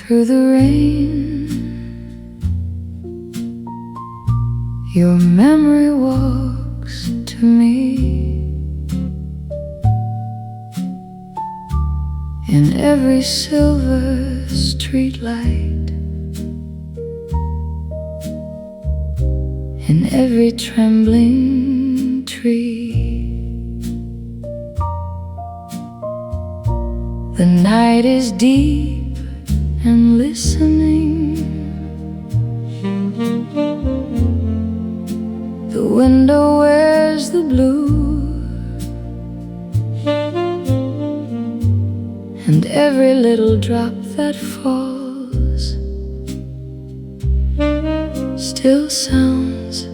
through the rain, your memory walks to me. In every silver streetlight, in every trembling tree, the night is deep and listening. The window wears the blue, and every little drop that falls still sounds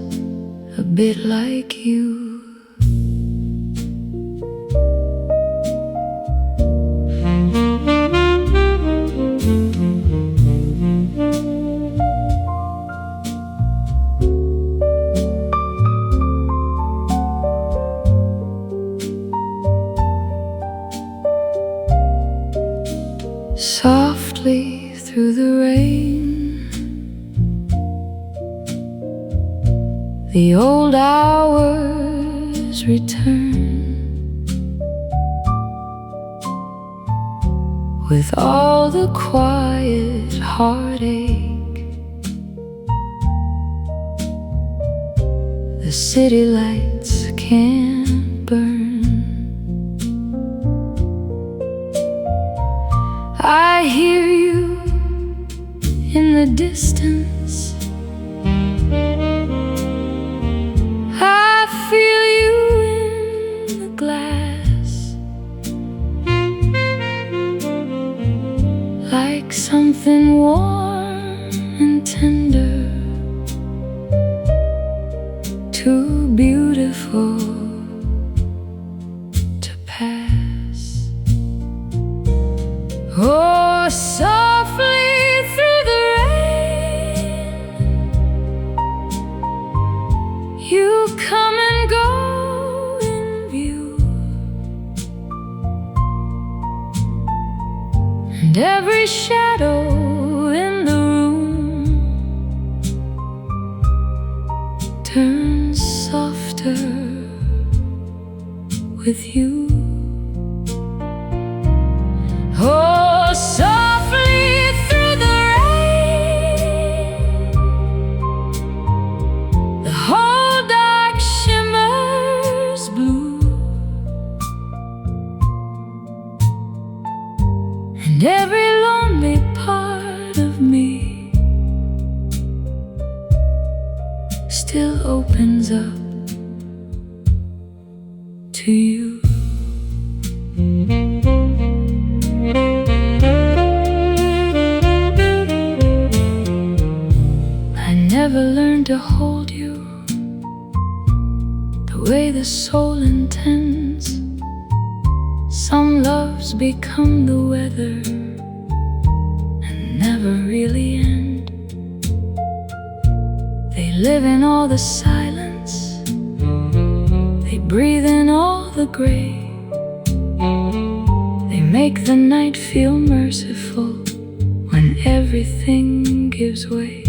a bit like you. Softly through the rain, the old hours return, with all the quiet heartache. The city lights can't burn. I hear you in the distance, I feel you in the glass, like something warm and tender, too beautiful to pass. Oh, softly through the rain, you come and go in view, and every shadow in the room turns softer with you. Oh, softly through the rain, the whole dark shimmers blue, and every lonely part of me still opens up to you. Never learned to hold you the way the soul intends. Some loves become the weather and never really end. They live in all the silence, they breathe in all the gray. They make the night feel merciful when everything gives way.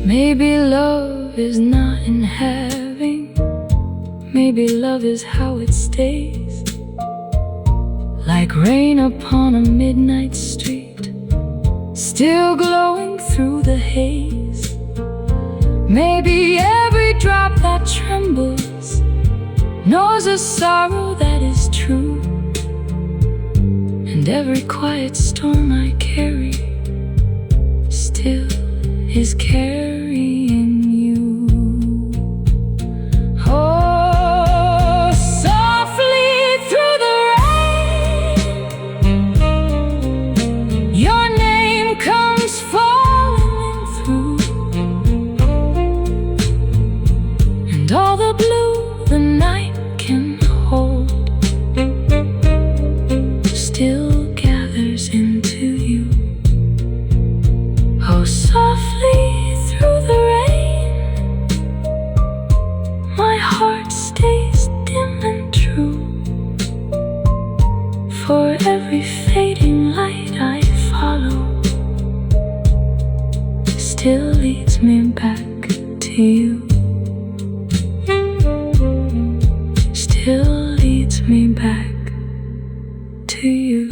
Maybe love is not in having, maybe love is how it stays, like rain upon a midnight street, still glowing through the haze. Maybe every drop that trembles knows a sorrow that is true, and every quiet storm I carry still is carrying you. Oh, softly through the rain, your name comes falling through, and all the blue the night can hold still gathers into you. Oh, softly through to you still leads me back to you.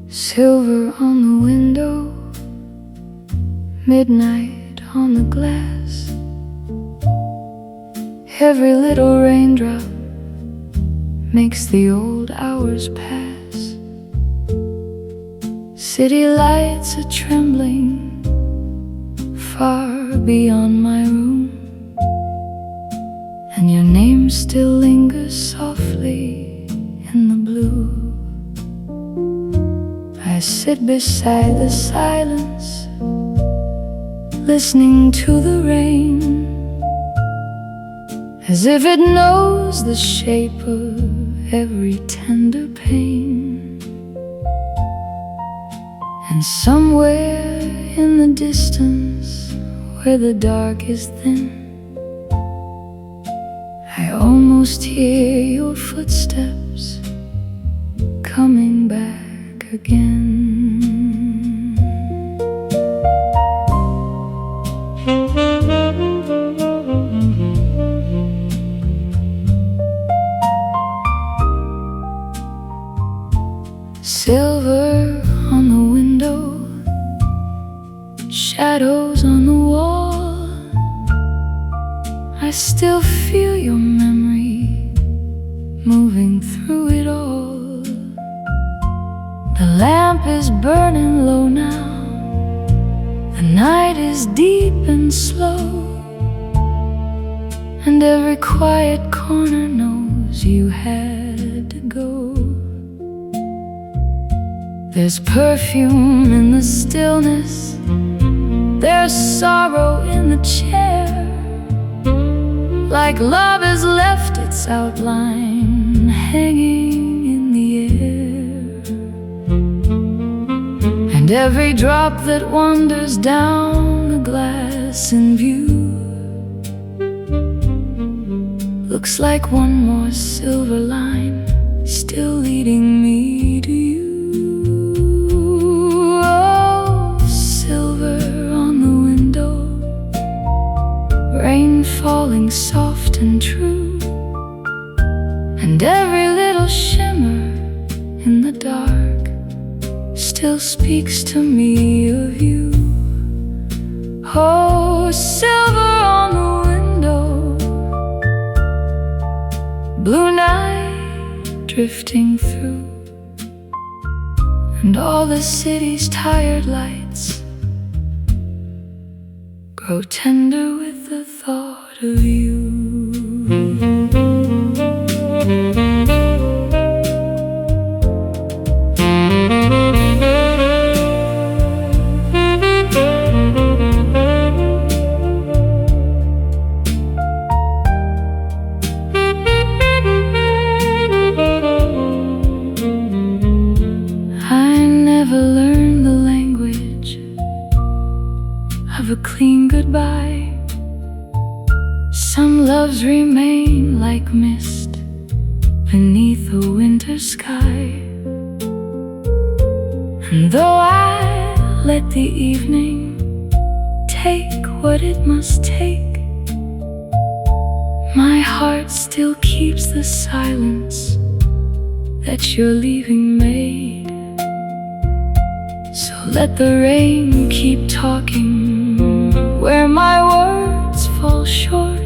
Silver on the window, midnight on the glass. Every little raindrop makes the old hours pass. City lights are trembling far beyond my room, and your name still lingers softly in the blue. I sit beside the silence, listening to the rain, as if it knows the shape of every tender pain. And somewhere in the distance, where the dark is thin, I almost hear your footsteps coming back again. Silver on the window, shadows on the wall. I still feel your memory moving through it all. The lamp is burning low now, the night is deep and slow, and every quiet corner knows you had to go. There's perfume in the stillness, there's sorrow in the chair, like love has left its outline hanging in the air. And every drop that wanders down the glass in view looks like one more silver line still leading me to you. Rain falling soft and true, and every little shimmer in the dark still speaks to me of you. Oh, silver on the window, blue night drifting through, and all the city's tired lights grow tender with the thought of you. I never learned the language of a clean goodbye. Some loves remain like mist beneath a winter sky. And though I let the evening take what it must take, my heart still keeps the silence that you're leaving made. So let the rain keep talking where my words fall short.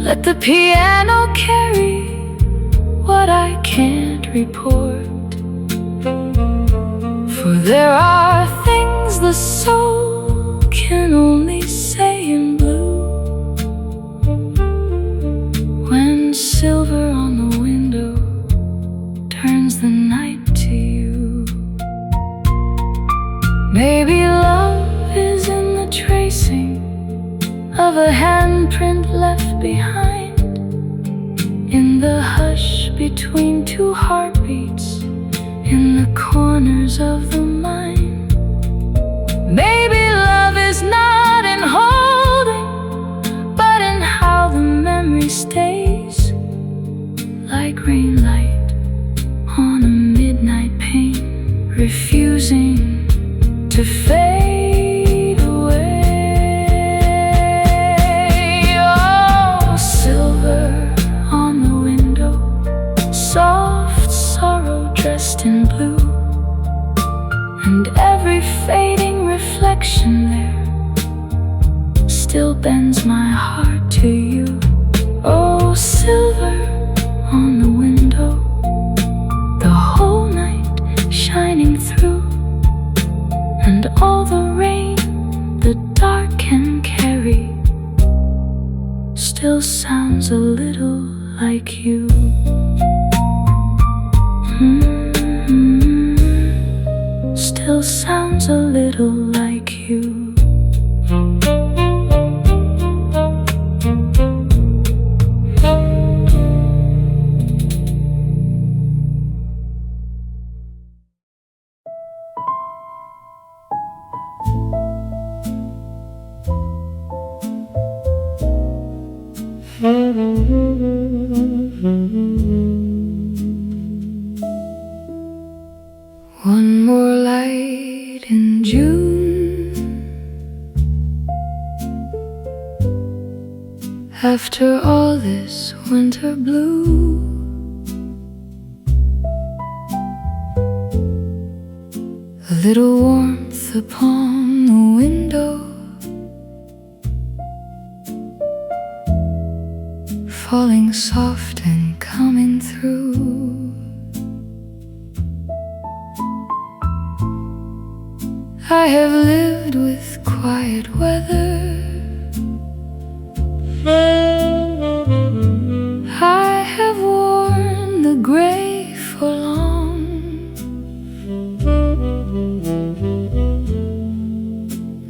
Let the piano carry what I can't report. For there are things the soul can only say in blue. When silver on the window turns handprint left behind in the hush between two heartbeats, in the corners of the mind. Maybe love is not in holding, but in how the memory stays, like rain light on a midnight pane, refusing to fade away. Oh, silver on the window, soft sorrow dressed in blue, and every fading reflection there still bends my heart to you. Oh, silver on the window, the whole night shining through, and all the rain the dark can carry still sounds a little like you. Still sounds a little like you. One more light in June, after all this winter blue. A little warmth upon the window, falling soft and coming through. I have lived with quiet weather, I have worn the gray for long.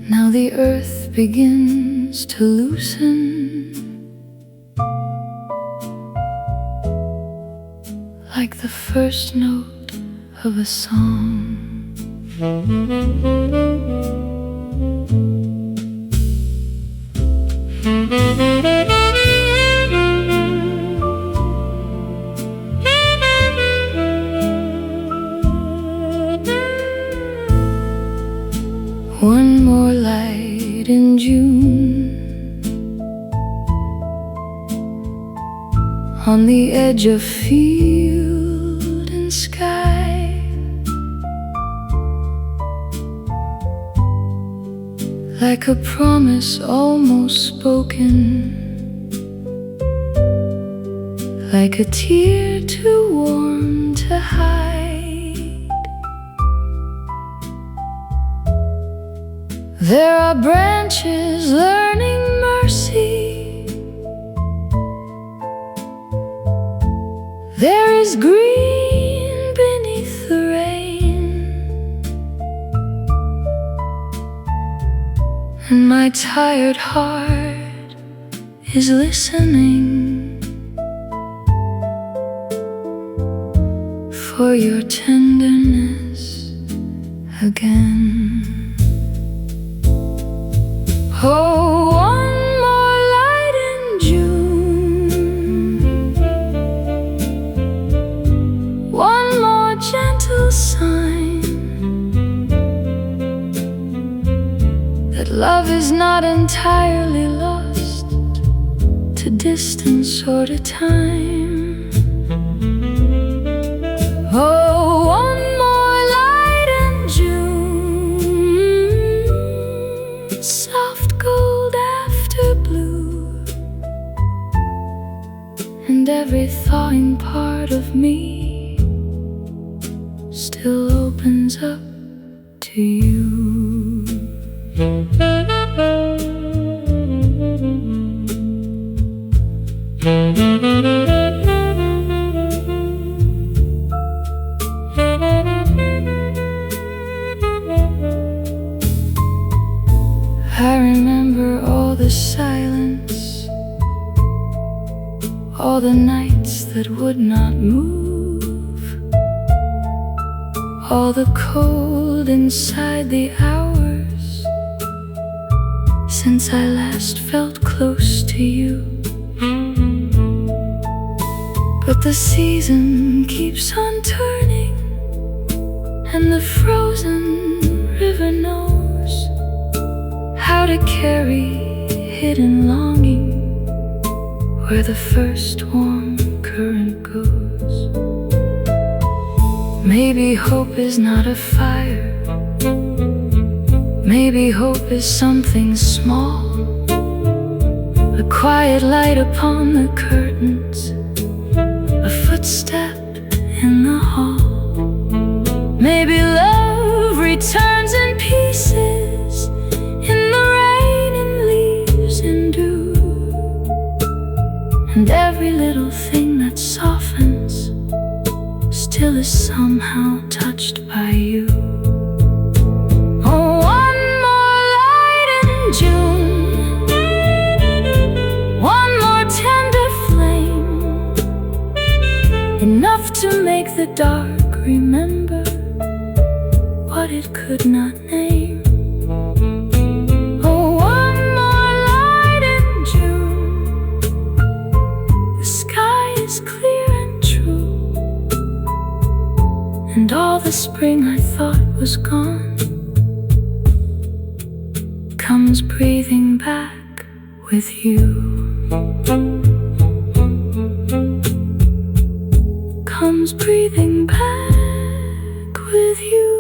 Now the earth begins to loosen, like the first note of a song. One more light in June, on the edge of field and sky, like a promise almost spoken, like a tear too warm to hide. There are branches learning mercy, there is green beneath the rain, and my tired heart is listening for your tenderness again. Oh, one more light in June, one more gentle sign that love is not entirely lost to distance or to time. Oh, one more light in June, soft gold after blue, and every thawing part of me still opens up to you. I remember all the silence all the nights that would not move, all the cold inside the hours since I last felt close to you. But the season keeps on turning, and the frozen river knows how to carry hidden longing where the first warm current goes. Maybe hope is not a fire, maybe hope is something small, a quiet light upon the curtains, a footstep in the hall. Maybe love returns in pieces in the rain and leaves in dew, and every little thing that softens still is somehow touched by you. Oh, one more light in June, one more tender flame, enough to make the dark remember what it could not name. Oh, one more light in June, the sky is clear and true, and all the spring I thought was gone comes breathing back with you. Comes breathing back with you.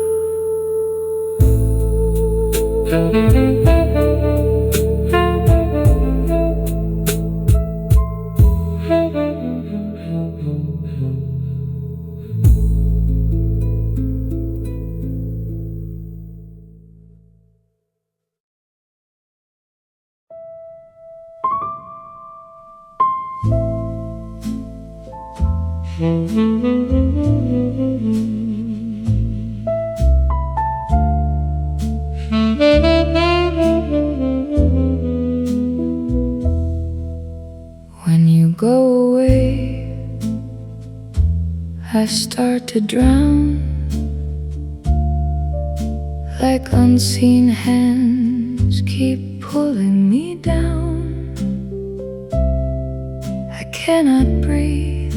When you go away, I start to drown, like unseen hands keep pulling me down. I cannot breathe,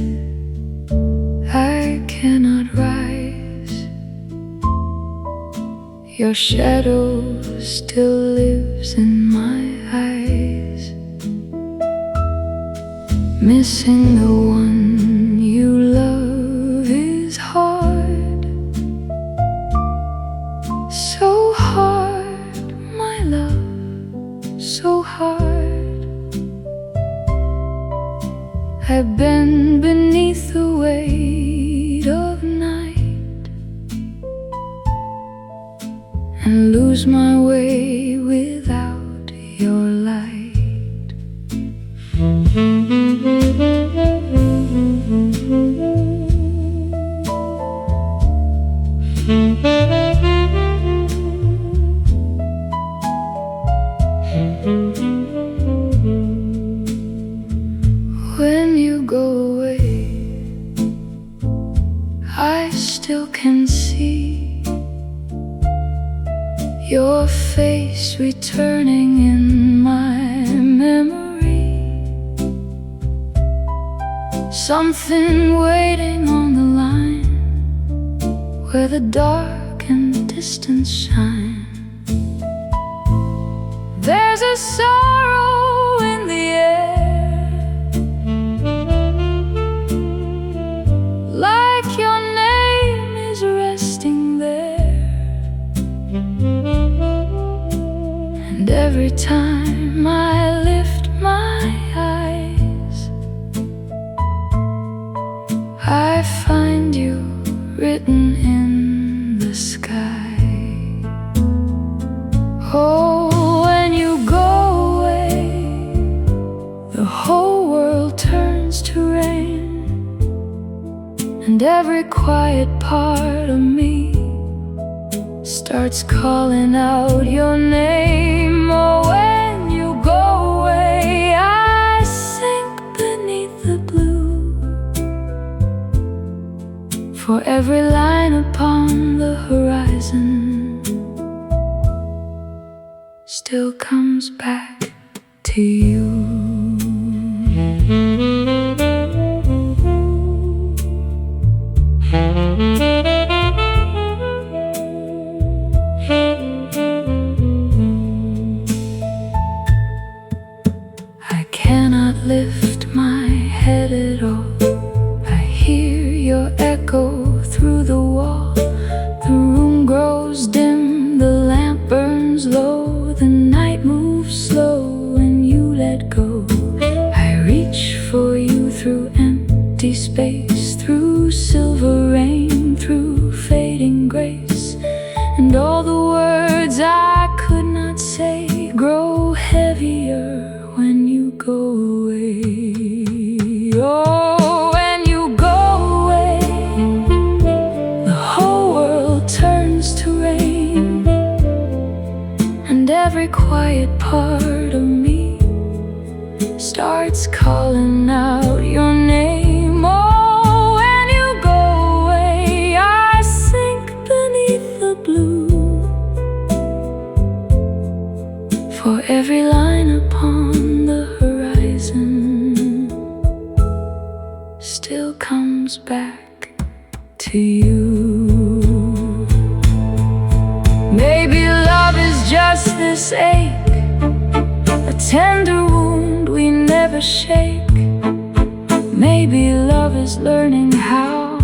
I cannot rise. Your shadow still lives in my eyes. Missing the one you love is hard, so hard, my love, so hard. I bend beneath the weight of night and lose my way without your light. When you go away, I still can see your face returning in my memory. Something waiting on the line where the dark and distance shine. There's a sorrow in the air, like your name is resting there. And every time I lift my eyes, I find you written in the sky. Oh, when you go away, the whole world turns to rain, and every quiet part of me starts calling out your name. Oh, when you go away, I sink beneath the blue every line upon the horizon still comes back to you. I cannot lift my head at all. I hear your echo through the wall. The room grows dim, the lamp burns low. The night moves slow when you let go. I reach for you through empty space, through silver rain, through fading grace. And all the words I could not say grow heavier when you go away. Oh, when you go away, the whole world turns to rain, and every quiet part of me starts calling out your name. Oh, when you go away, I sink beneath the blue. For every line upon the horizon still comes back to you. Maybe love is just this ache, a tender wound we never shake. Maybe love is learning how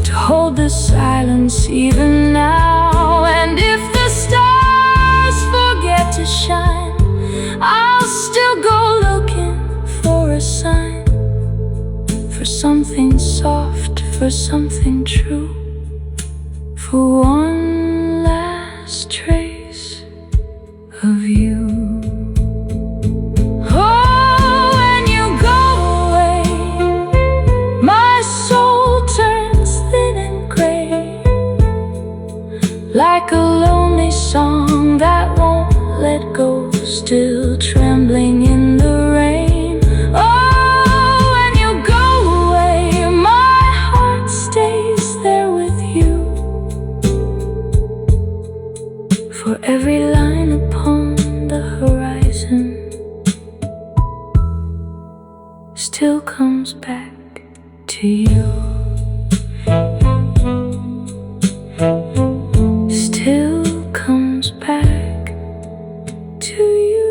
to hold the silence even now. And if the stars forget to shine, I'll still go looking for a sign, for something soft, for something true, for one last trace of you. Oh, when you go away, my soul turns thin and gray, like a lonely song that won't let go, still trembling in the rain. Oh, when you go away, my heart stays there with you. For every line upon the horizon still comes back to you. Still comes back to you.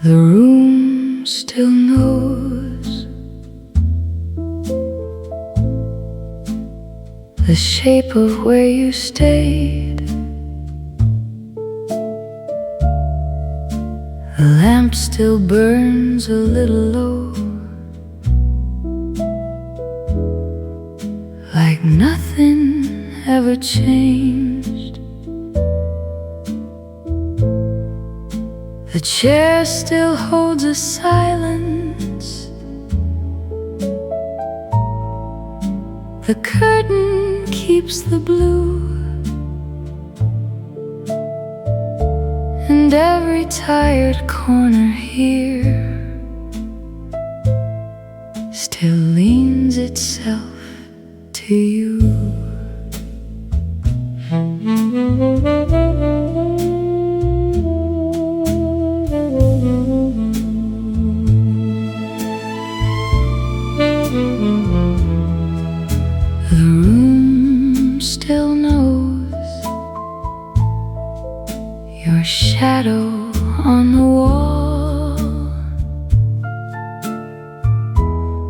The room still knows the shape of where you stayed. The lamp still burns a little low, like nothing ever changed. The chair still holds a silence. The curtain keeps the blue, and every tired corner here still leans itself to you. The room still knows your shadow on the wall,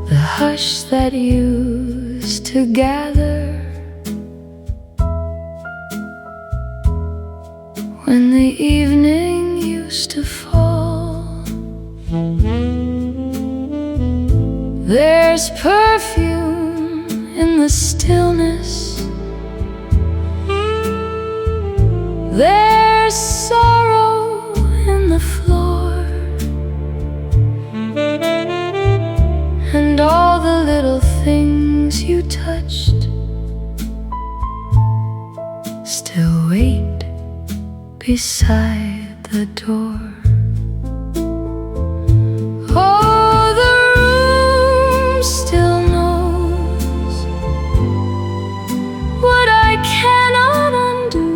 the hush that used to gather when the the stillness. There's sorrow in the floor, and all the little things you touched still wait beside the door. Oh, the room still knows what I cannot undo,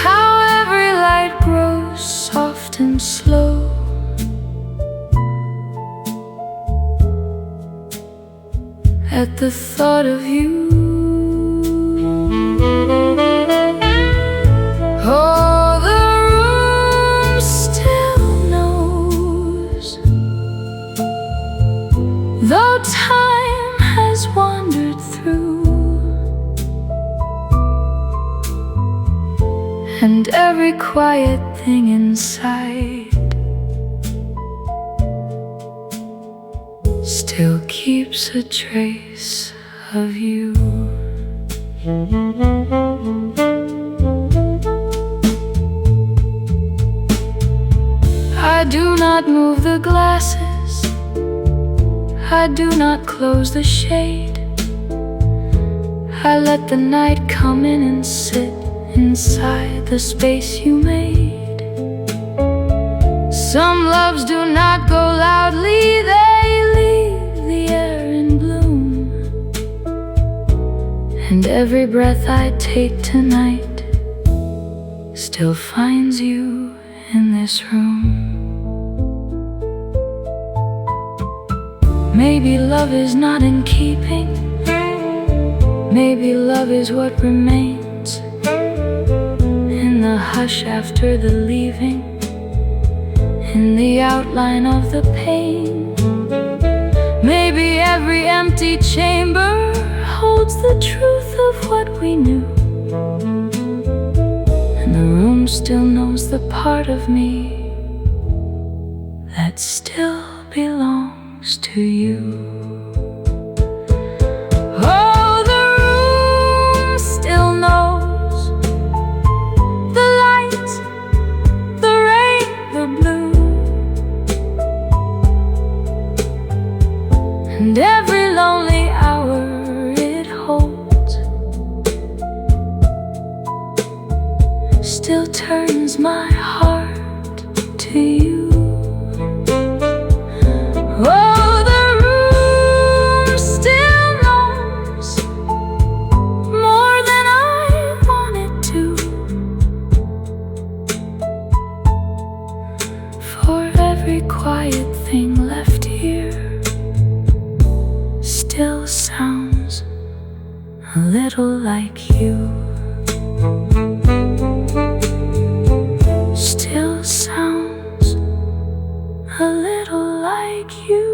how every light grows soft and slow at the thought of you. Oh, the room still knows, though time has wandered through, and every quiet thing inside still keeps a trace of you. I do not move the glasses, I do not close the shade. I let the night come in and sit inside the space you made. Some loves do not go loudly, they leave the air in bloom, and every breath I take tonight still finds you in this room. Maybe love is not in keeping, maybe love is what remains in the hush after the leaving, in the outline of the pain. Maybe every empty chamber holds the truth of what we knew, and the room still knows the part of me that still belongs to you. Oh, the room still knows the light, the rain, the blue, and every lonely hour it holds still turns my heart to you. Oh, the room still knows more than I want it to, for every quiet thing left here still sounds a little like you. Still sounds a little like you.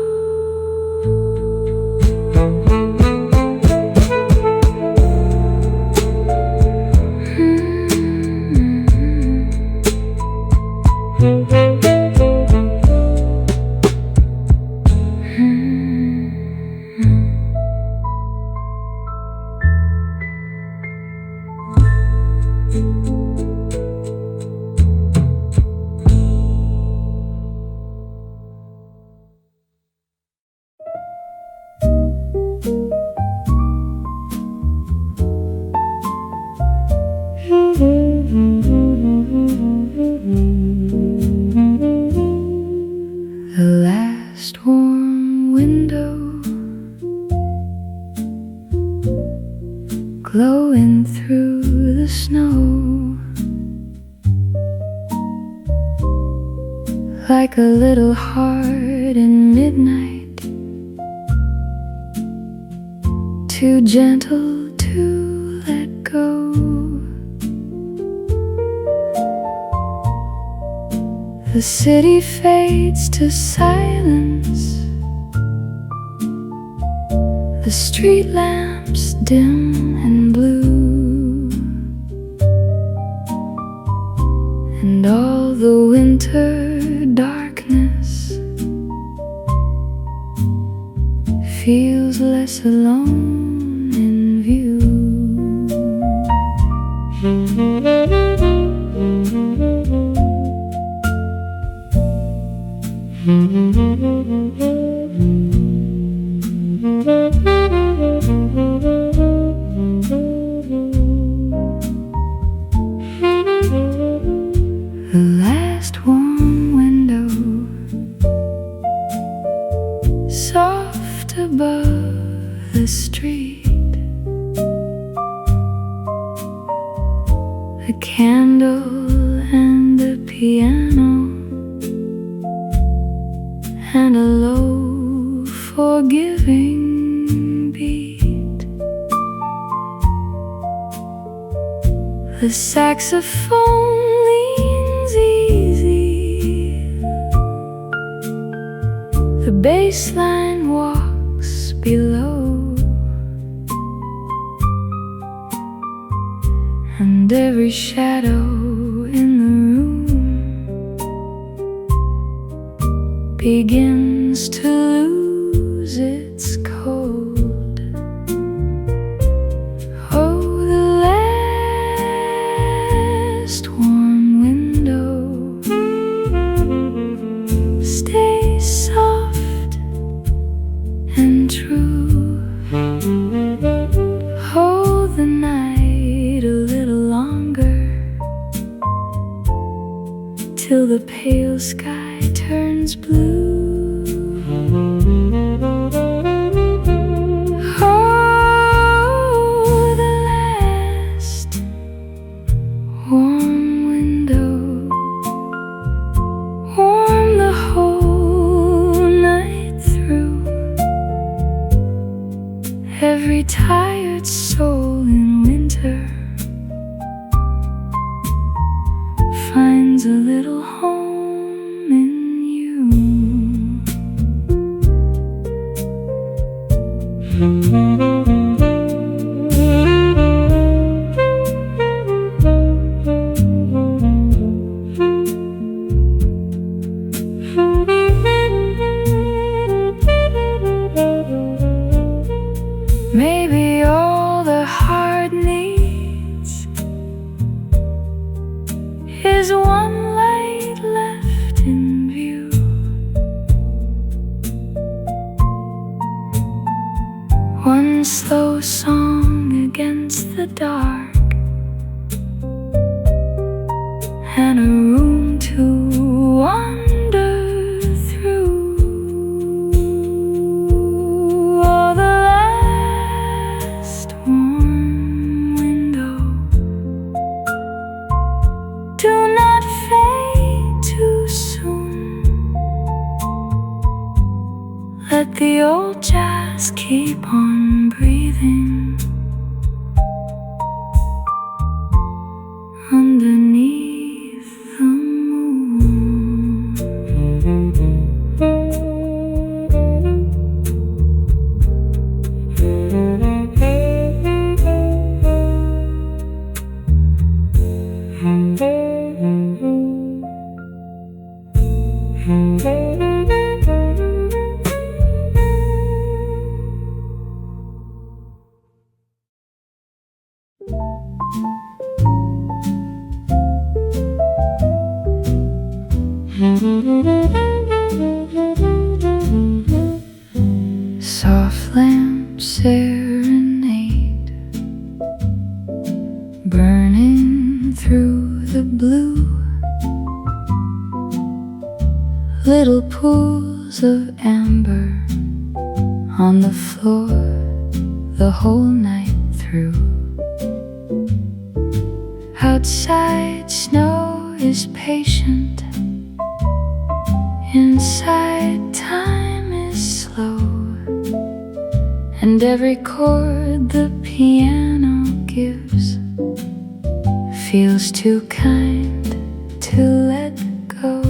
The last warm window glowing through the snow, like a little heart in midnight, too gentle to let go. The city fades to silence, the street lamps dim and blue, and all the winter darkness feels less alone in view. The last warm window, soft above the street, the candle and the piano, and a low forgiving beat. The saxophone leans easy, the bass line walks below, and every shadow in the room begins to lose its cold. Oh, the last warm window stays soft and true. Hold the night a little longer, till the pale sky turns blue. Oh, the last warm window, warm the whole night through. Every tired soul in winter finds a little home in you. Maybe all the heart needs is one light left in view. One slow song against the dark, and a room to wander through. Oh, the last warm window, do not fade too soon. Let the old jazz keep on breathing underneath the moon. Soft lamp serenade, burning through the blue. Little pools of amber on the floor the whole night through. Outside snow is patient, inside time is slow, and every chord the piano gives feels too kind to let go.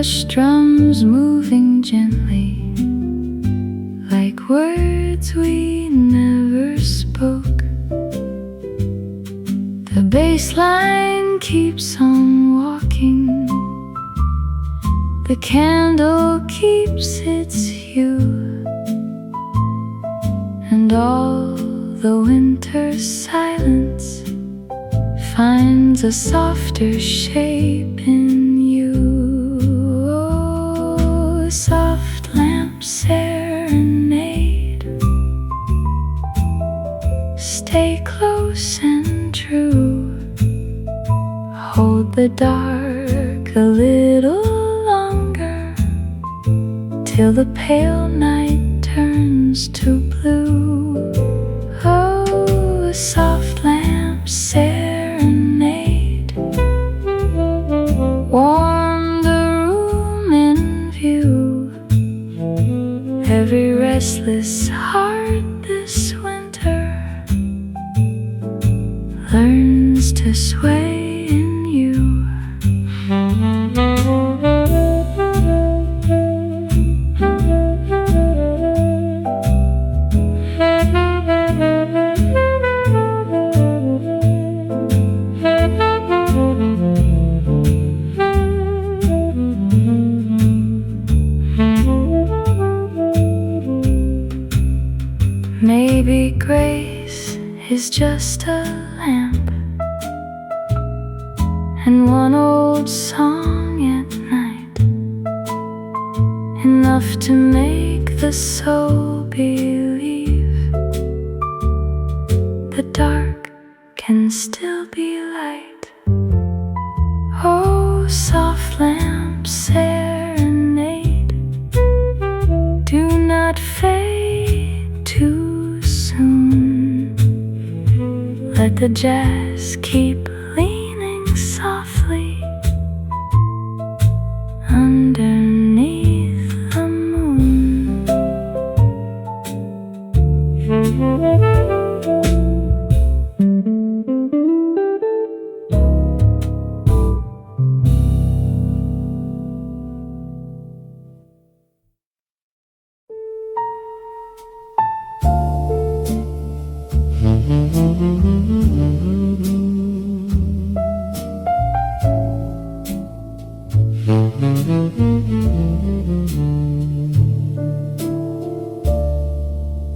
hush drums moving gently, like words we never spoke. The bass line keeps on walking, the candle keeps its hue, and all the winter silence finds a softer shape in you. Oh, soft lamp serenade, stay close and true, hold the dark a little longer, till the pale night turns to blue. Oh, a soft lamp serenade, warm the room in view. Every restless heart this winter learns to sway in you. Maybe grace is just a lamp and one old song at night, enough to make the soul believe the dark can still be light. Oh, soft lamp serenade, do not fade too soon. Let the jazz keep leaning softly underneath the moon.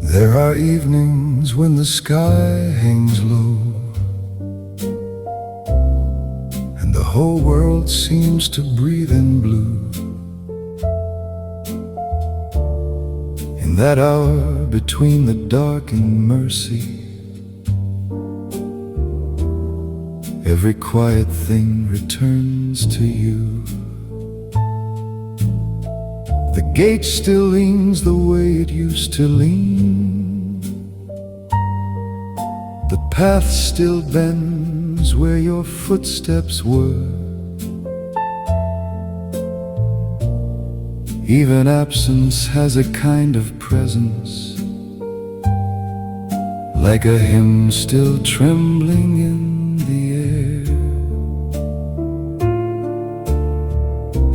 There are evenings when the sky hangs low and the whole world seems to breathe in blue. In that hour between the dark and mercy, every quiet thing returns to you. The gate still leans the way it used to lean. The path still bends where your footsteps were. Even absence has a kind of presence, like a hymn still trembling in the air.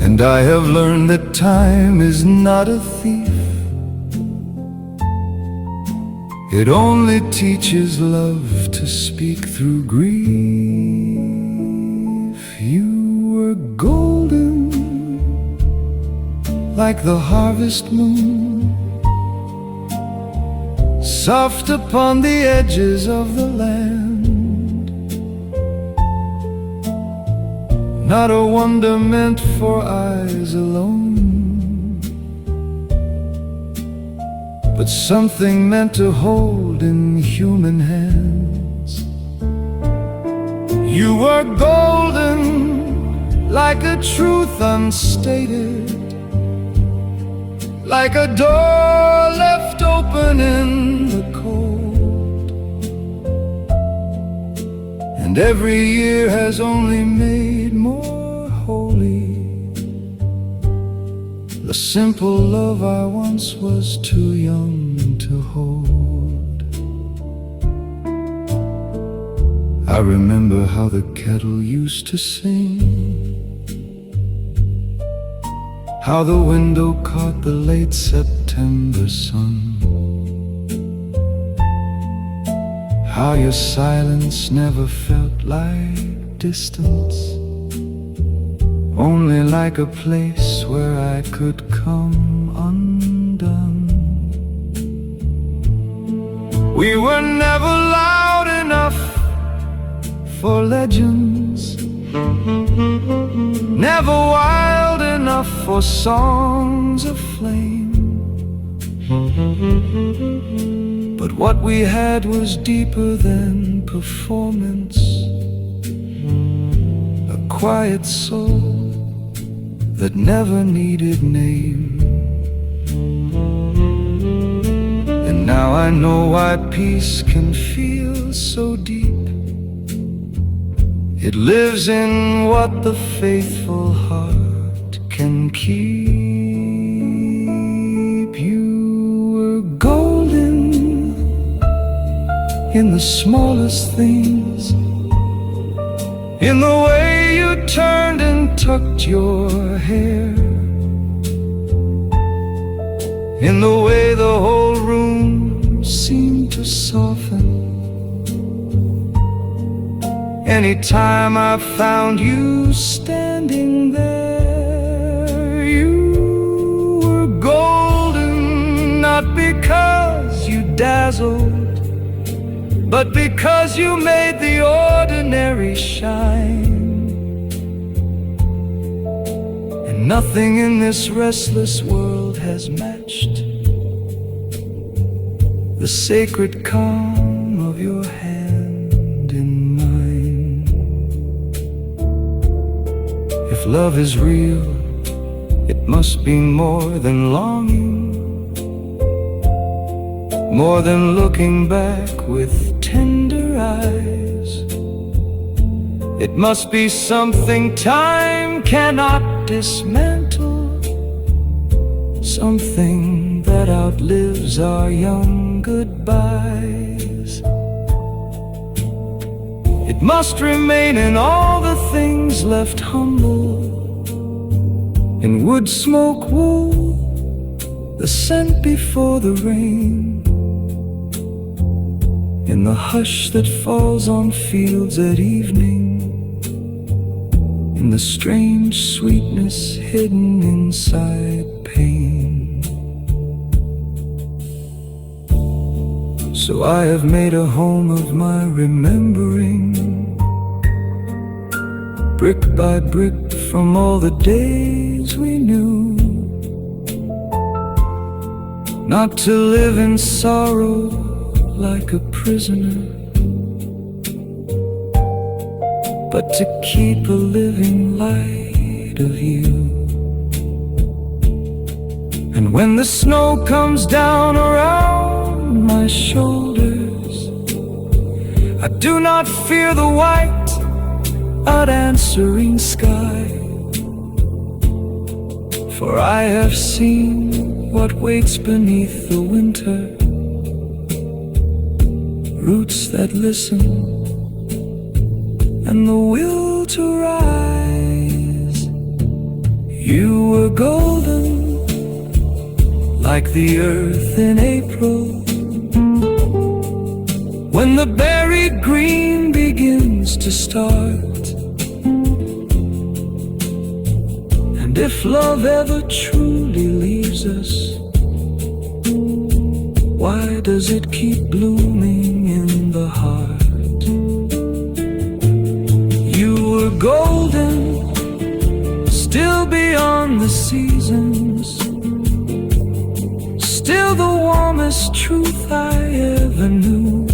And I have learned that time is not a thief. It only teaches love to speak through grief. You were golden, like the harvest moon, soft upon the edges of the land. Not a wonder meant for eyes alone, but something meant to hold in human hands. You were golden, like a truth unstated, like a door left open in the cold. And every year has only made more holy the simple love I once was too young to hold. I remember how the kettle used to sing how the window caught the late September sun, how your silence never felt like distance, only like a place where I could come undone. We were never loud enough for legends, never wild enough for songs of flame. But what we had was deeper than performance, a quiet soul that never needed name. And now I know why peace can feel so deep. It lives in what the faithful heart can keep. You were golden in the smallest things, in the way you turned and tucked your hair, in the way the whole room seemed to soften anytime I found you standing there. You were golden, not because you dazzled, but because you made the ordinary shine. And nothing in this restless world has matched the sacred calm of your hand in mine. If love is real, it must be more than longing, more than looking back with tender eyes. It must be something time cannot dismantle, something that outlives our young goodbyes. It must remain in all the things left humble, in wood, smoke, wool, the scent before the rain, in the hush that falls on fields at evening, in the strange sweetness hidden inside pain. So I have made a home of my remembering, brick by brick from all the days we knew, not to live in sorrow like a prisoner, but to keep a living light of you. And when the snow comes down around my shoulders, I do not fear the white, unanswering sky, for I have seen what waits beneath the winter, roots that listen and the will to rise. You were golden like the earth in April, when the buried green begins to start. And if love ever truly leaves us, why does it keep blooming in the heart? You were golden, still beyond the seasons, still the warmest truth I ever knew.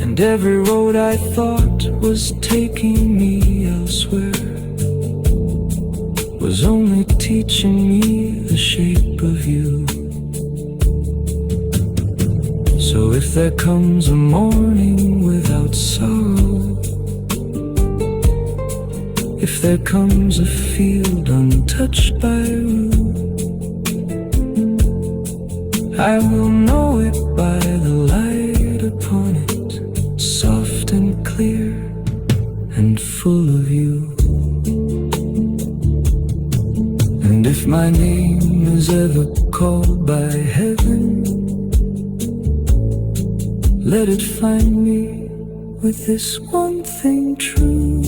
And every road I thought was taking me elsewhere was only teaching me the shape of you. So if there comes a morning without sorrow, if there comes a field untouched by root, I will know it by the light upon it, soft and clear and full of you. And if my name is ever called by heaven, let it find me with this one thing true,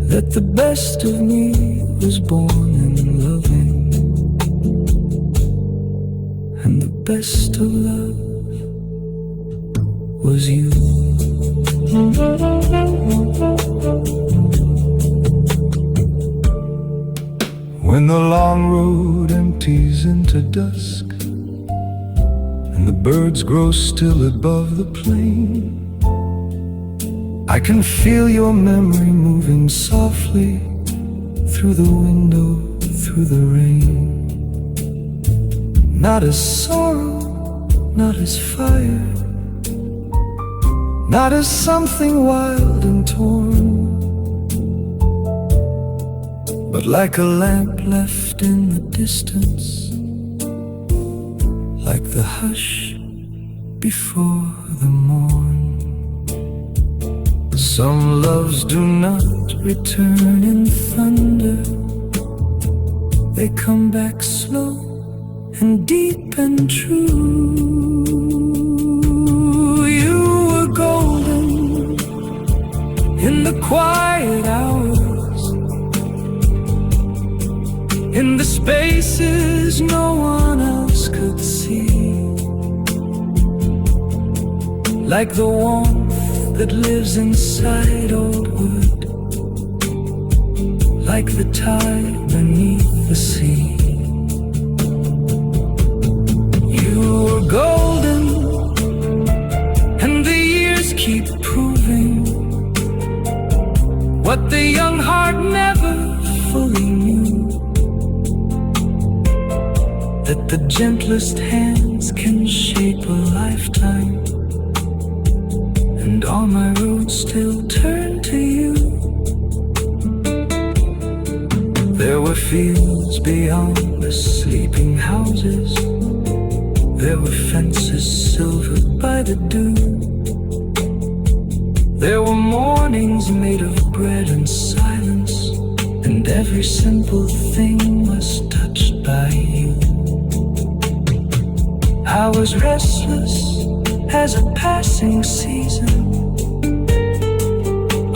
that the best of me was born in loving, and the best of love was you. When the long road empties into dusk, and the birds grow still above the plain, I can feel your memory moving softly through the window, through the rain. Not as sorrow, not as fire, not as something wild and torn, but like a lamp left in the distance, like the hush before the morn. Some loves do not return in thunder, they come back slow and deep and true. You were golden in the quiet hours, in the spaces no one else could see, like the warmth that lives inside old wood, like the tide beneath the sea. You were golden, and the years keep proving what the young heart never fully knew, that the gentlest hands can shape a lifetime, and all my roads still turn to you. There were fields beyond the sleeping houses, there were fences silvered by the dew, there were mornings made of bread and silence, and every simple thing was touched by you. I was restless as a passing season,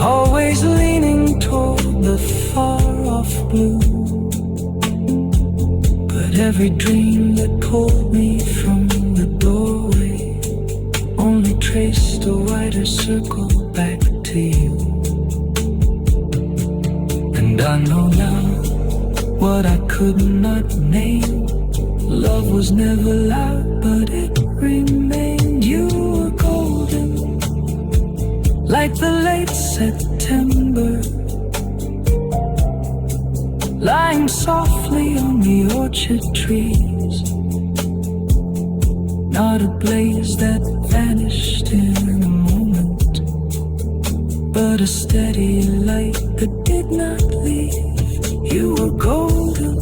always leaning toward the far-off blue, but every dream that pulled me from the doorway only traced a wider circle back to you. And I know now what I could not name. Love was never loud, but it remained. You were golden, like the late September, lying softly on the orchard trees, not a blaze that vanished in a moment, but a steady light that did not leave. You were golden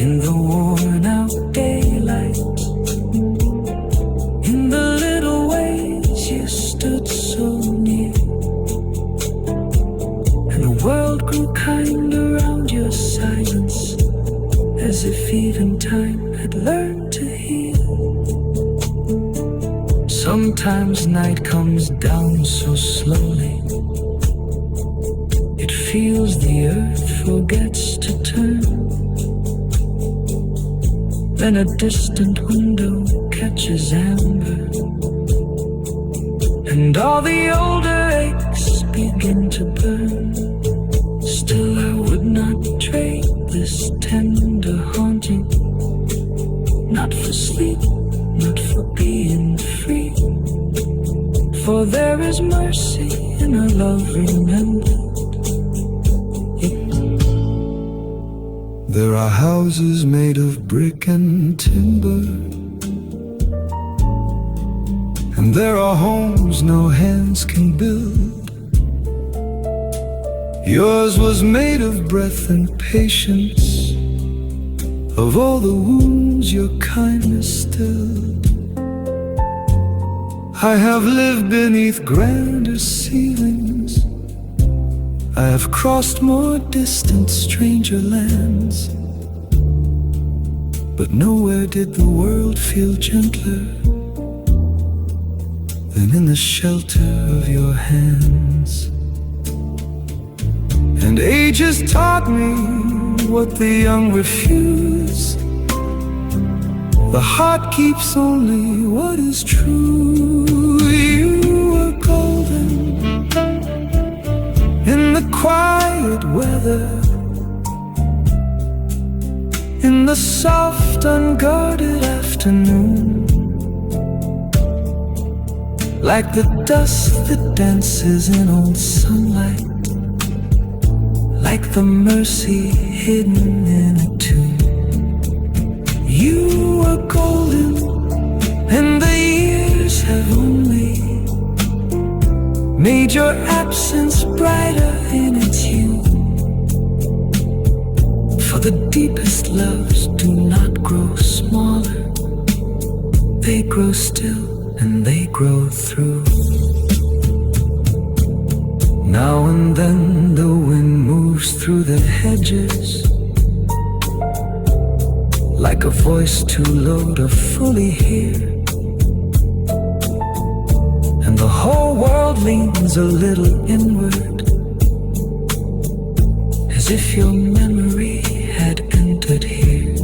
in the worn out daylight, in the little ways you stood so near, and the world grew kind around your silence, as if even time had learned to heal. Sometimes night comes down so slowly, it feels the earth forgets to turn. Then a distant window catches amber, and all the older aches begin to burn. Still I would not trade this tender haunting, not for sleep, not for being free, for there is mercy in a love remembered. There are houses made of brick and timber, and there are homes no hands can build. Yours was made of breath and patience, of all the wounds your kindness stilled. I have lived beneath grander ceilings, I have crossed more distant stranger lands, but nowhere did the world feel gentler than in the shelter of your hands. And ages taught me what the young refuse. The heart keeps only what is true. You were golden in the quiet weather, in the soft, unguarded afternoon, like the dust that dances in old sunlight, like the mercy hidden in a tune. You were golden, and the years have only made your absence brighter in its hue. For the deepest loves do not grow smaller, they grow still and they grow through. Now and then the wind moves through the hedges, like a voice too low to fully hear, and the whole world leans a little inward, as if your memory had entered here.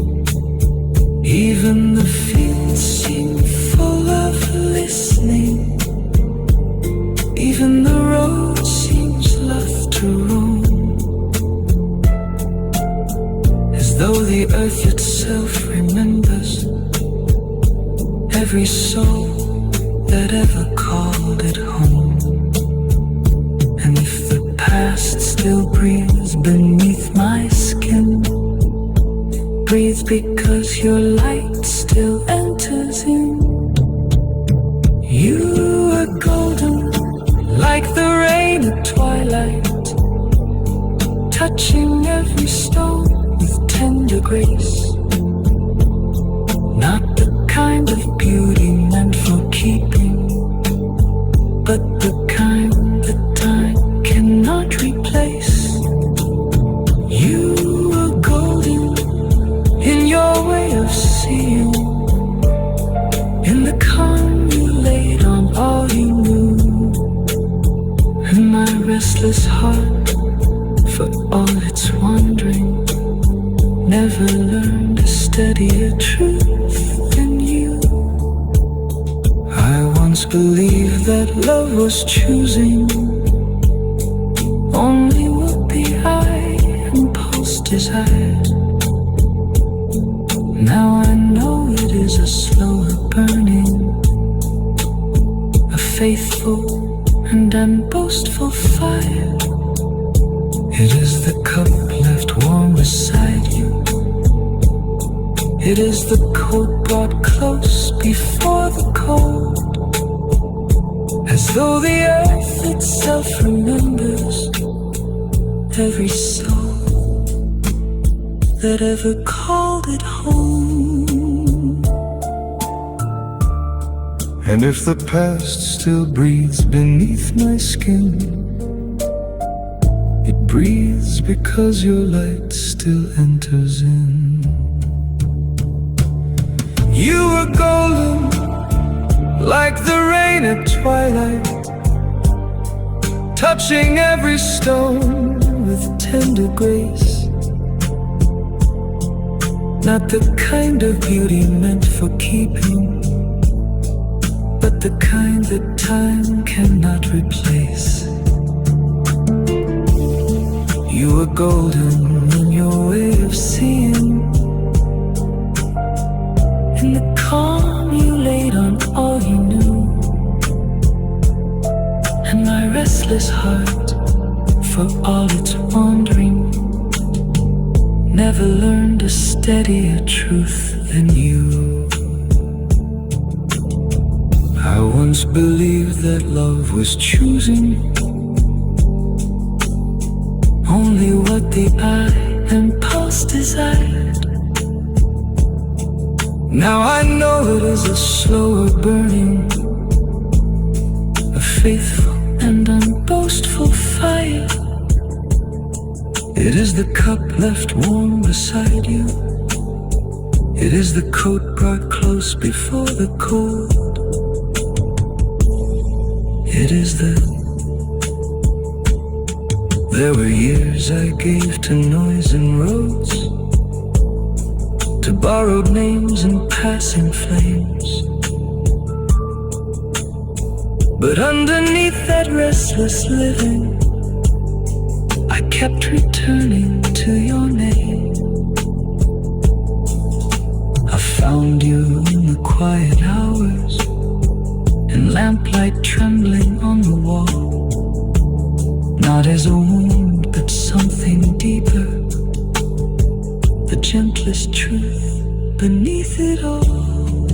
Even the fields seem full of listening, even the road seems loth to roam, as though the earth itself remembers every soul that ever called it home. And if the past still breathes beneath my skin, breathe because your light still enters in. You are golden, like the rain at twilight, touching every stone with tender grace. Not the kind of beauty meant for keeping, but the kind that time cannot replace. You are golden in your way of seeing, in the calm you laid on all you knew. And my restless heart, for all its wandering, never learned a steadier truth than you. I once believed that love was choosing only what the eye and pulse desired. Now I know it is a slower burning, a faithful and unboastful fire. It is the cup left warm beside you, it is the coat brought close before the cold, as though the earth itself remembers every soul that ever called it home. And if the past still breathes beneath my skin, it breathes because your light still enters in. You were golden, like the rain at twilight, touching every stone with tender grace. Not the kind of beauty meant for keeping, but the kind that time cannot replace. You were golden in your way of seeing, in the calm you laid on all you knew. And my restless heart, for all its wandering, never learned a steadier truth than you. I once believed that love was choosing only what the eye and pulse desired. Now I know it is a slower burning, a faithful and unboastful fire. It is the cup left warm beside you. It is the coat brought close before the cold. It is There were years I gave to noise and roads, to borrowed names and passing flames. But underneath that restless living, I kept returning to your name. I found you in the quiet hours, and lamplight trembling on the wall. Not as a wound, but something deeper, the gentlest truth beneath it all.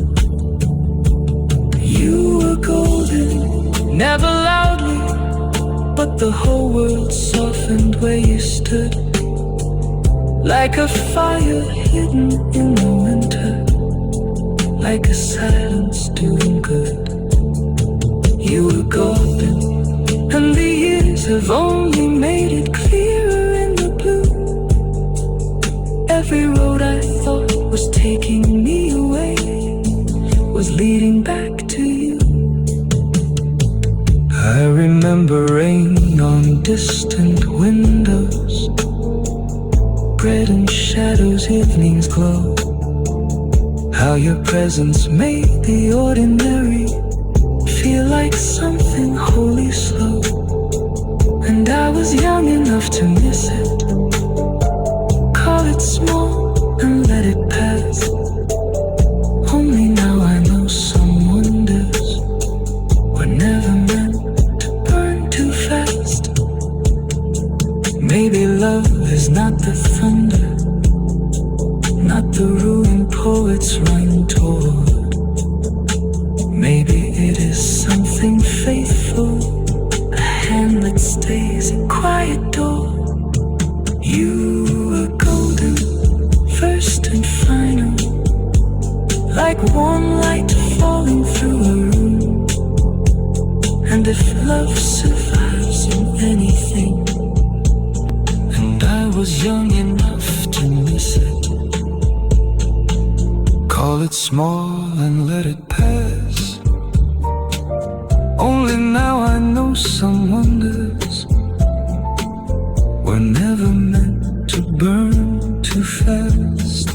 You were golden, never loudly, but the whole world softened where you stood, like a fire hidden in the winter, like a silence doing good. You were golden, and the years have only made it clearer in the blue. Every road I thought was taking me away was leading back to you. I remember rain on distant windows, bread and shadows, evenings glow. How your presence made the ordinary feel like something wholly slow. And I was young enough to miss it. Call it small and let it pass. Only now I know some wonders were never meant to burn too fast. Maybe love is not the thunder, not the ruin poets run toward. Maybe it is something faithful, a hand that stays a quiet door. You were golden, first and final, like warm light falling through a room. And if love survives in anything, and I was young enough to miss it, call it small and let it pass. Only now I know some wonders were never meant to burn too fast.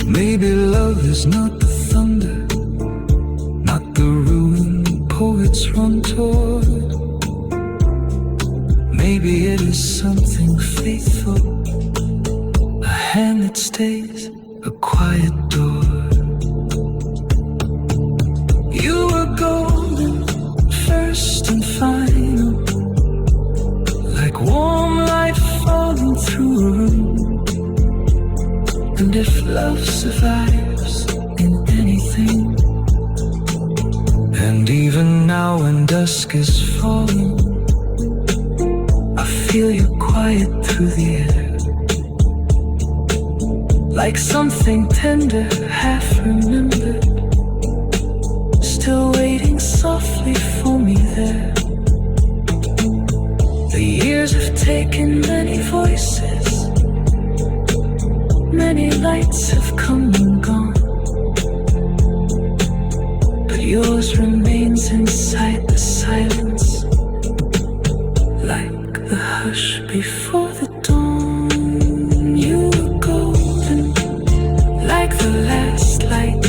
Maybe love is not the thunder, not the ruin poets run toward. Maybe it is something faithful, a hand that stays, a quiet door. You were golden, first and final, like warm light falling through a room. And if love survives in anything, and even now when dusk is falling, I feel you quiet through the air, like something tender, half remembered, still waiting softly for me there. The years have taken many voices, many lights have come and gone, but yours remains inside the silence, like the hush before the dawn. You were golden, like the last light,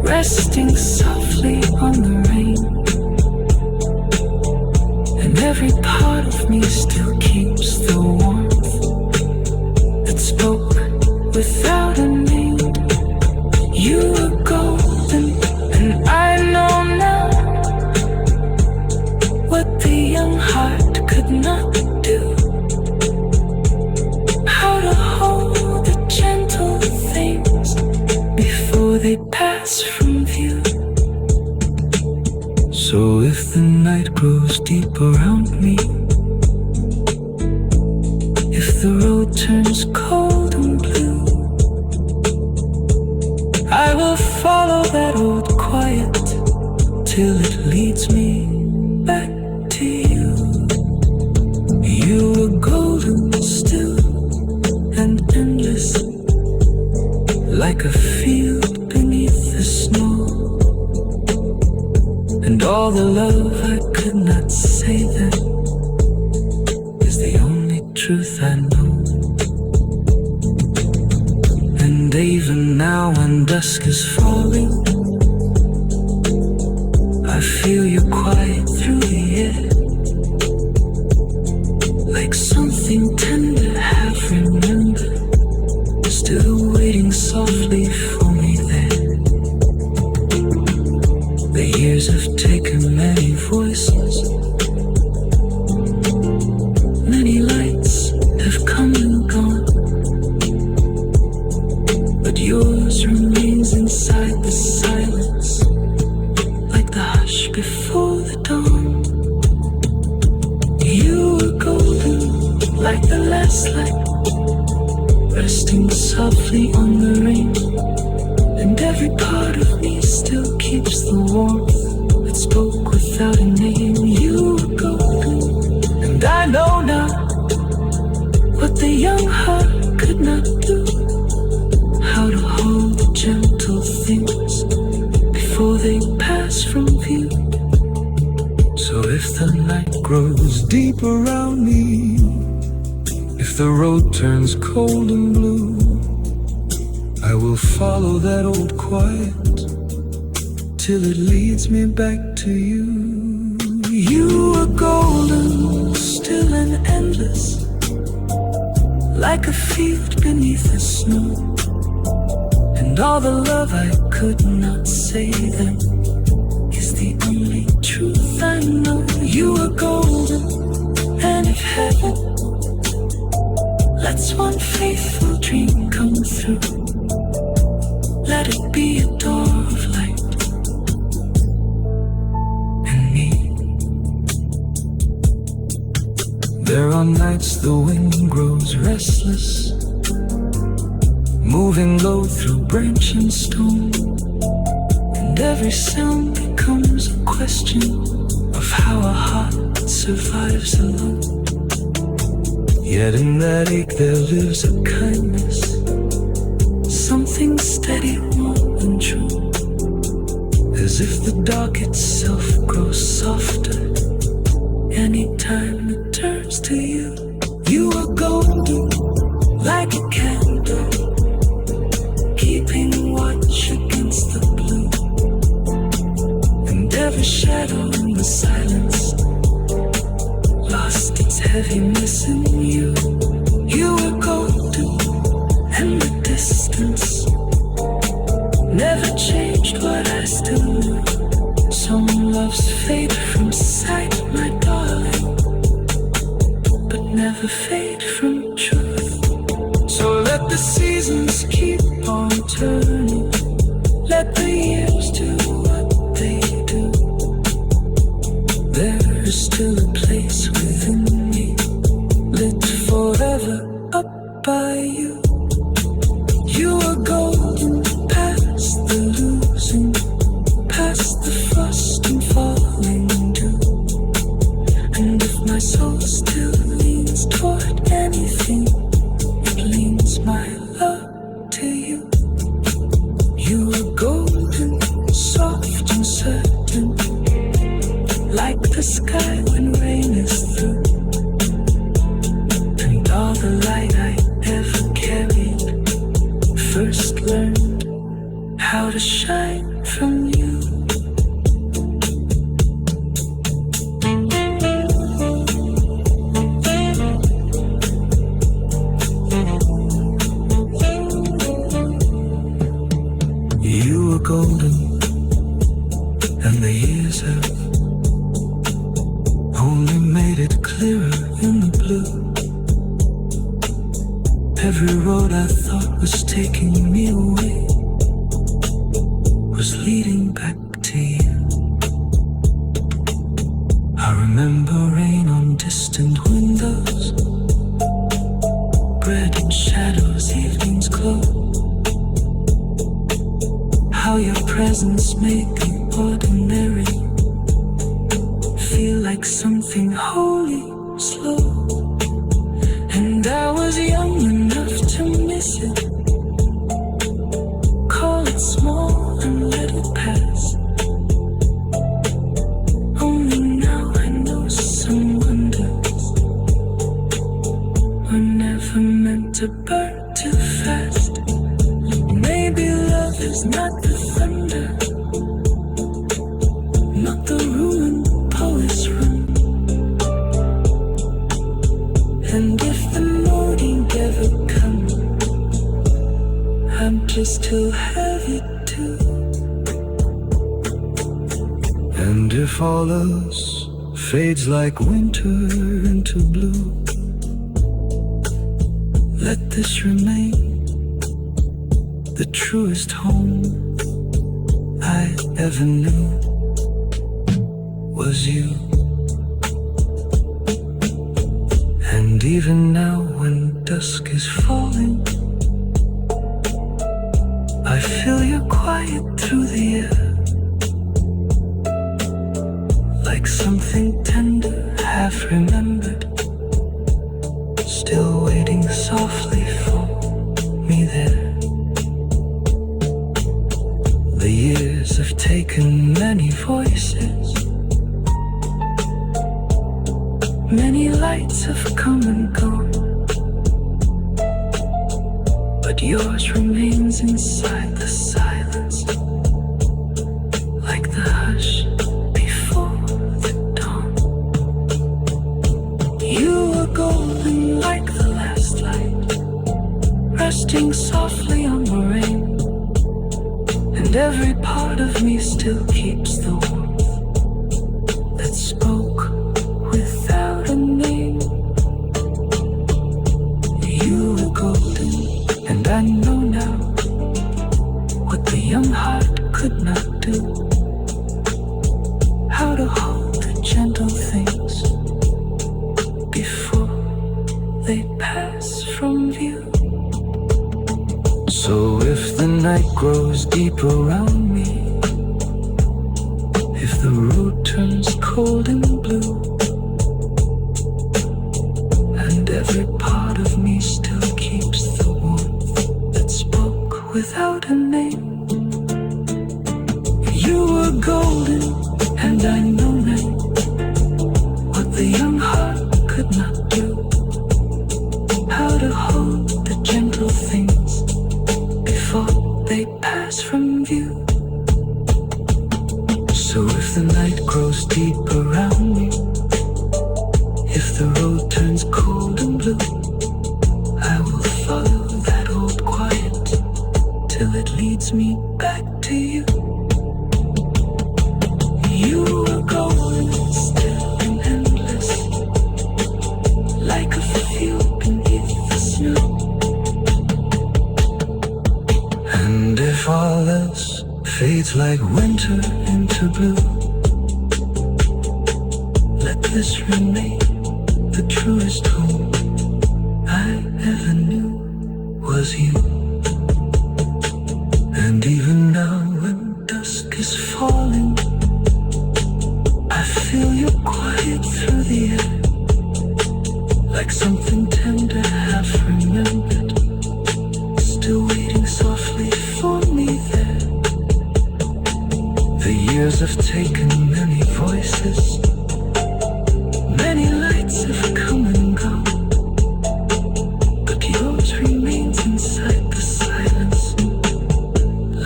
resting softly on the rain. And every part of me still keeps the warmth that spoke without a name. You were golden, and I know now what the young heart could not do. How to hold the gentle things before they pass from view. So if the night grows deep around me, if the road turns cold and blue, I will follow that old quiet till it leads me back to you. all the love I could not say then is the only truth I know. And even now when dusk is falling, I feel you quiet through the air, like something tender half remembered, still waiting softly for me there. The years have taken many voices, many lights have come and gone, but yours remains inside the silence, like the hush before the dawn. You were golden, like the last light, resting softly on the rain, and every part of me still keeps the warmth that spoke without a name. You were golden, and I know now what the young heart could not do, how to hold the gentle things before they pass from view. So if the night grows deep around me, if the road turns cold and blue, I will follow that old quiet till it leads me back to you. You are golden, still and endless, like a field beneath the snow, and all the love I could not say then is the only truth I know. You are golden, and if heaven lets one faithful dream come through, let it be a door of light and me. There are nights the wind grows restless, moving low through branch and stone, and every sound becomes a question of how a heart survives alone. Yet in that ache there lives a kindness, something steady, warm and true, as if the dark itself grows softer anytime it turns to you. You are golden, like a candle, keeping watch against the blue, and every shadow in the silence lost its heaviness in you. You are golden, and the distance never changed what I still knew. Some loves fade from sight, my darling, but never fade from truth. So let the seasons keep on turning, let the years do what they do. There is still a place within me, lit forever up by you. You are golden, past the losing, past the frost and falling dew. And if my soul still leans toward anything, it leans my love to you. You are golden, soft and certain, like the sky when rain is through, and all the light I ever carried first learned how to shine from you. You were golden, and the years have only made it clearer in the blue. Every road I thought was taking me away was leading back to you. I remember rain on distant windows, bread and shadows, evenings glow, how your presence made the ordinary feel like something holy, slow. And I was young enough to miss it, call it small and let it pass. to burn too fast. Maybe love is not the thunder, not the ruin poets run. And if the morning ever comes, I'm just too heavy to. And if all else fades like winter into blue, let this remain the truest home I ever knew was you. And even now when dusk is falling, I feel your quiet through the air, like something tender, half remembered, still waiting softly for me there. The years have taken many voices, many lights have come and gone, but yours remains inside the silence, like the hush before the dawn. You were golden like the last light, resting softly on the rain, and every part of me still keeps the warmth that spoke without a name. You were golden, and I know now what the young heart could not do, how to hold the gentle things before they pass from view. So if the night grows deep around me, if the road turns cold and blue, and every part of me still keeps the warmth that spoke without a name. You were golden, and I know now what the young heart could not do, how to hold the gentle things before they pass from view. So if the night grows deep around me, if the road turns cold and blue, I will follow that old quiet till it leads me back to you. You were golden, still and endless, like a field beneath the snow. And if all else fades like winter into blue, let this remain the truest home I ever knew was you. And even now when dusk is falling, I feel you quiet through the air, like something tender half remembered, still waiting softly for me there. The years have taken many voices, many lights have come and gone, but yours remains inside the silence,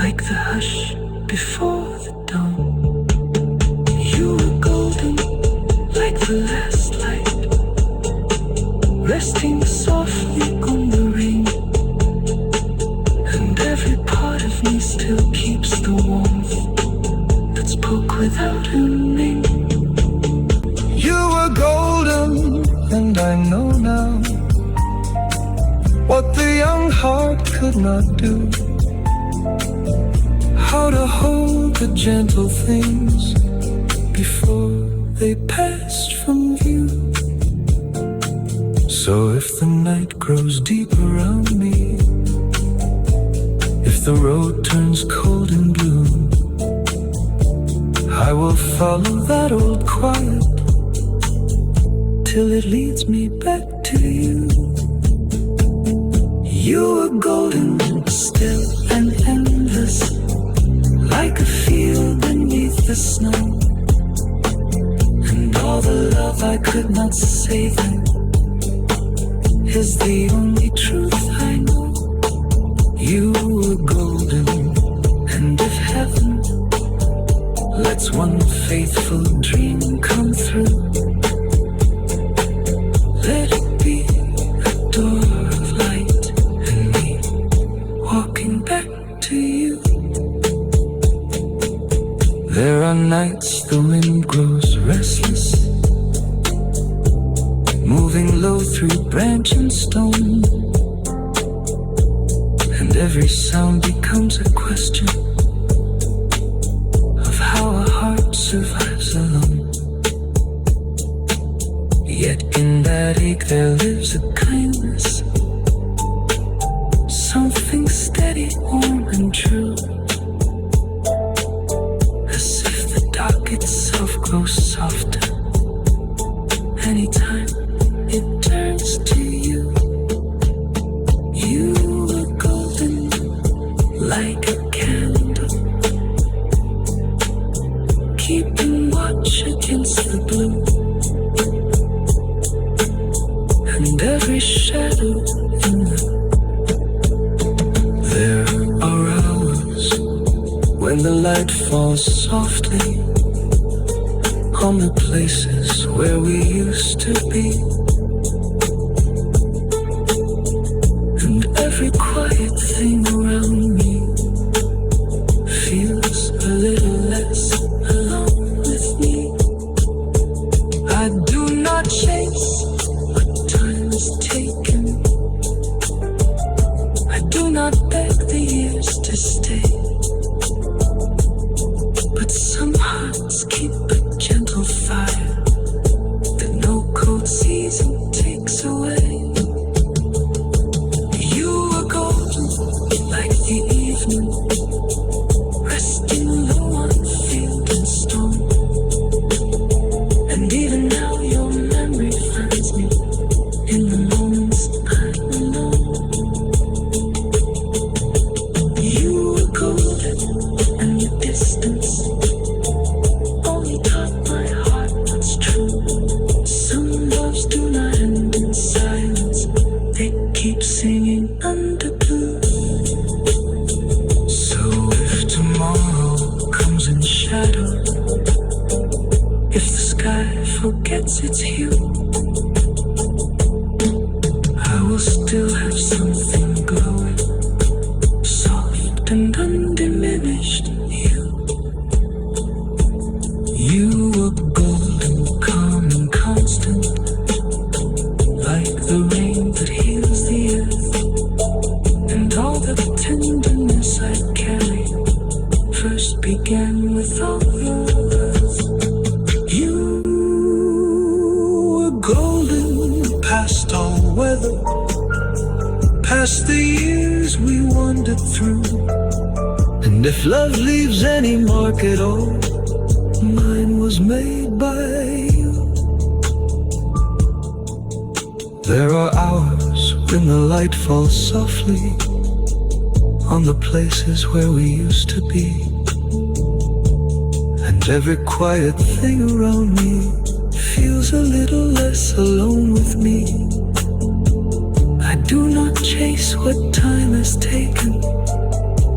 like the hush before the dawn. You were golden, like the last light, resting softly on the rain, and every part of me still keeps the warmth that spoke without a name. You were golden, and I know now what the young heart could not do, how to hold the gentle things before they passed from view. So if the night grows deep around me, if the road turns cold and blue, I will follow that old quiet till it leads me back to you. You were golden, still and endless, like a field beneath the snow. And all the love I could not say then is the only truth You were golden, and if heaven lets one faithful dream come through, let it be a door of light and me walking back to you. There are nights the wind grows restless, moving low through branch and stone, and every sound becomes a question of how a heart survives alone. Yet in that ache there lives a kindness, something steady, warm and true, as if the dark itself grows softer anytime it turns to you. You were golden like a candle, keeping watch against the blue, and every shadow in them. There are hours when the light falls softly on the places where we used to be, and every quiet thing around me feels a little less alone with me. I do not chase what time has taken, I do not beg the years to stay, but some hearts keep a gentle fire that no cold season takes away. You were golden like the evening, resting low on field and stone, and even now your memory finds me in the moments I'm alone. You were golden, and the distance only taught my heart what's true. Some loves do not end in silence, they keep singing under blue. So if tomorrow comes in shadow, if the sky forgets its hue, I will still have something glowing, soft and undiminished you. You were golden, calm and constant, like the rain that heals the earth, and all the tenderness I carry first began with all your words. You were golden, past all weather, past the years we wandered through, and if love leaves any mark at all, mine was made by you. There are hours when the light falls softly on the places where we used to be, and every quiet thing around me feels a little less alone with me. I do not chase what time has taken,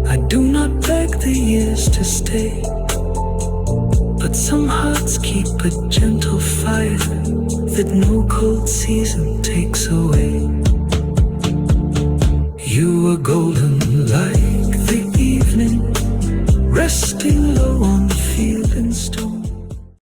I do not beg the years to stay, but some hearts keep a gentle fire that no cold season takes away. You were golden like the evening, resting low on